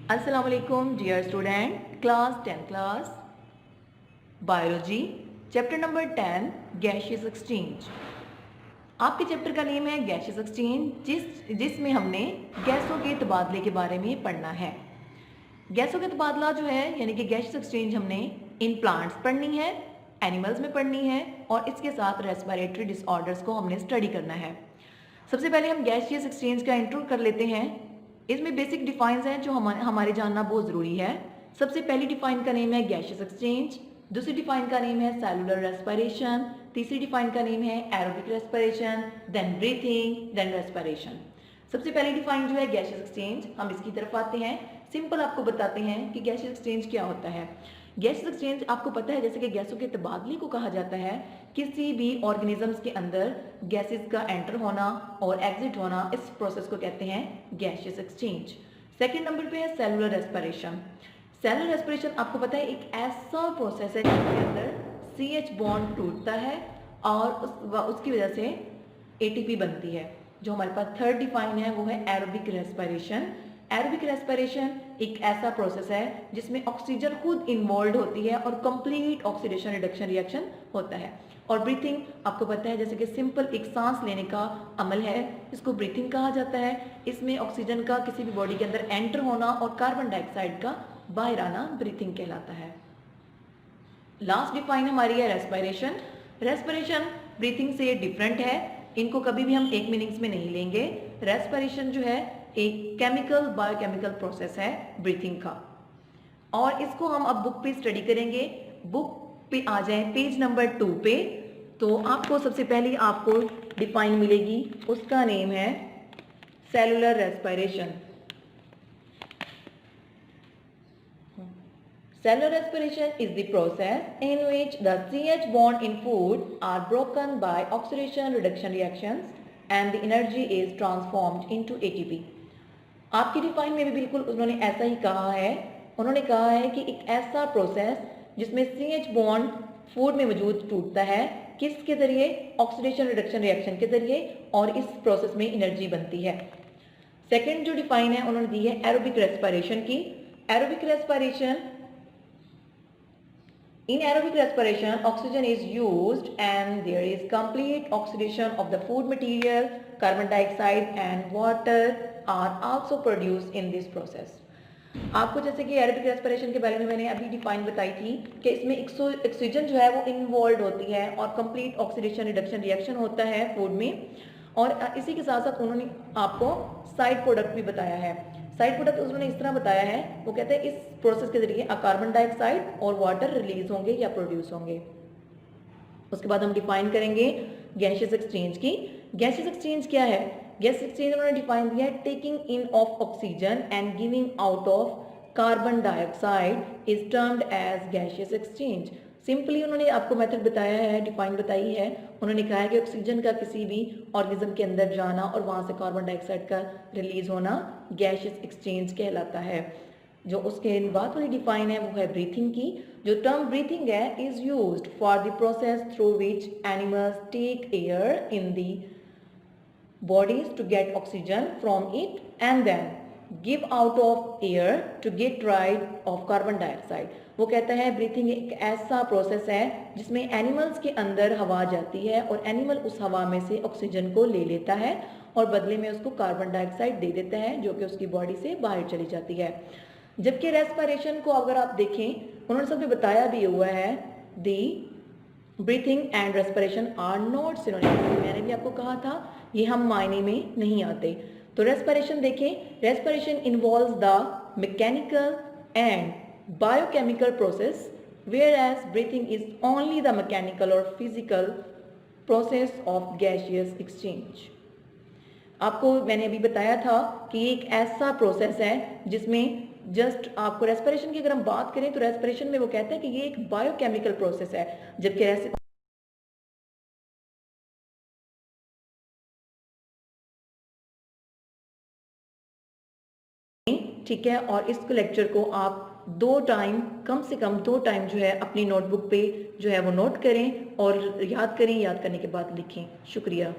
अस्सलाम वालेकुम dear student, class 10 class biology chapter number 10 gaseous exchange. आपके चैप्टर का नेम है गैशियस एक्सचेंज, जिसमें हमने गैसों के तबादले के बारे में पढ़ना है। गैसों का तबादला जो है यानी कि गैशियस एक्सचेंज हमने इन प्लांट्स पढ़नी है, एनिमल्स में पढ़नी है और इसके साथ रेस्पिरेटरी डिसऑर्डर्स को हमने स्टडी करना है। सबसे पहले हम गैशियस एक्सचेंज का इंट्रो कर लेते हैं। इसमें बेसिक डिफाइंस हैं जो हमारे जानना बहुत ज़रूरी है। सबसे पहली डिफाइन का नेम है गैशियस एक्सचेंज, दूसरी डिफाइन का नेम है सेलुलर रेस्पिरेशन, तीसरी डिफाइन का नेम है aerobic respiration, then breathing, then respiration. सबसे पहली डिफाइन जो है गैशियस एक्सचेंज, हम इसकी तरफ आते हैं। सिंपल आपको बताते हैं कि गैशियस एक्सचेंज क्या होता है। गैशियस एक्सचेंज आपको पता है जैसे कि गैसों के तबादले को कहा जाता है। किसी भी ऑर्गेनिजम्स के अंदर गैसेस का एंटर होना और एग्जिट होना, इस प्रोसेस को कहते हैं गैशियस एक्सचेंज। सेकंड नंबर पे है सेलुलर रेस्पिरेशन। सेलुलर रेस्पिरेशन आपको पता है एक ऐसा प्रोसेस है जिसके अंदर CH बॉन्ड टूटता है और उसकी वजह से ATP बनती है। जो हमारे पास थर्ड डिफाइन है वो है एरोबिक रेस्पिरेशन। एरोबिक रेस्पिरेशन एक ऐसा प्रोसेस है जिसमें ऑक्सीजन खुद इन्वॉल्व होती है और कंप्लीट ऑक्सीडेशन रिडक्शन रिएक्शन होता है। और ब्रीथिंग आपको पता है जैसे कि सिंपल एक सांस लेने का अमल है, इसको ब्रीथिंग कहा जाता है। इसमें ऑक्सीजन का किसी भी बॉडी के अंदर एंटर होना और कार्बन डाइऑक्साइड का बाहर आना ब्रीथिंग कहलाता है। लास्ट डिफाइन हमारी है रेस्पिरेशन। रेस्पिरेशन ब्रीथिंग से डिफरेंट है, इनको कभी भी हम एक मीनिंग्स में नहीं लेंगे। रेस्पिरेशन जो है एक केमिकल बायोकेमिकल प्रोसेस है ब्रीथिंग का, और इसको हम अब बुक पे स्टडी करेंगे। बुक पे आ जाए पेज नंबर 2 पे, तो आपको सबसे पहले आपको डिफाइन मिलेगी, उसका नेम है cellular respiration. Cellular respiration is the process in which the CH bond in food are broken by oxidation reduction reactions and the energy is transformed into ATP. आपकी डिफाइन में भी बिल्कुल उन्होंने ऐसा ही कहा है। उन्होंने कहा है कि एक ऐसा प्रोसेस जिसमें CH बॉन्ड फूड में मौजूद टूटता है, किसके जरिए? ऑक्सीडेशन रिडक्शन रिएक्शन के जरिए, और इस प्रोसेस में एनर्जी बनती है। सेकेंड जो डिफाइन है उन्होंने दी है एरोबिक रेस्पिरेशन की। Aerobic respiration, in aerobic respiration oxygen is used and there is complete oxidation of the food material, carbon dioxide and water are also produced in this process. आपको जैसे कि aerobic respiration के बारे में मैंने अभी define बताई थी कि इसमें ऑक्सीजन जो है वो इन्वॉल्व होती है और कंप्लीट ऑक्सीडेशन रिडक्शन रिएक्शन होता है फूड में, और इसी के साथ साथ उन्होंने आपको साइड प्रोडक्ट भी बताया है। साइड प्रोडक्ट उन्होंने इस तरह बताया है, वो कहते हैं इस प्रोसेस के जरिए कार्बन डाइऑक्साइड और वाटर रिलीज होंगे या प्रोड्यूस होंगे। उसके बाद हम डिफाइन करेंगे गैशियस एक्सचेंज की। गैशियस एक्सचेंज क्या है? गैस एक्सचेंज उन्होंने डिफाइन दिया है taking in of oxygen and giving out of carbon dioxide is termed as gaseous exchange. Simply उन्होंने आपको मेथड बताया है, डिफाइन बताई है। उन्होंने कहा है कि ऑक्सीजन का किसी भी ऑर्गेनिज्म के अंदर जाना और वहाँ से कार्बन डाइऑक्साइड का रिलीज होना गैशियस एक्सचेंज कहलाता है। जो उसके बाद वाली डिफाइन है वो है ब्रीथिंग की। जो टर्म ब्रीथिंग है is used for the process through which animals take air in the bodies to get oxygen from it and then give out of air to get rid of carbon dioxide। वो कहता है breathing एक ऐसा process है जिसमें animals के अंदर हवा जाती है और एनिमल उस हवा में से ऑक्सीजन को ले लेता है और बदले में उसको कार्बन डाइऑक्साइड दे देता है जो कि उसकी बॉडी से बाहर चली जाती है। जबकि रेस्पिरेशन को अगर आप देखें, उन्होंने सब बताया भी हुआ है, the breathing and respiration are not synonyms. मैंने भी आपको कहा था ये हम मायने में नहीं आते। तो रेस्पिरेशन देखें, respiration involves the mechanical and biochemical process whereas breathing is only the mechanical or physical process of gaseous exchange। आपको मैंने अभी बताया था कि ये एक ऐसा प्रोसेस है जिसमें जस्ट आपको रेस्पिरेशन की अगर हम बात करें तो रेस्पिरेशन में वो कहते हैं कि ये एक बायोकेमिकल प्रोसेस है, जबकि ठीक है। और इस लेक्चर को आप कम से कम दो टाइम जो है अपनी नोटबुक पे जो है वो नोट करें और याद करें, याद करने के बाद लिखें। शुक्रिया।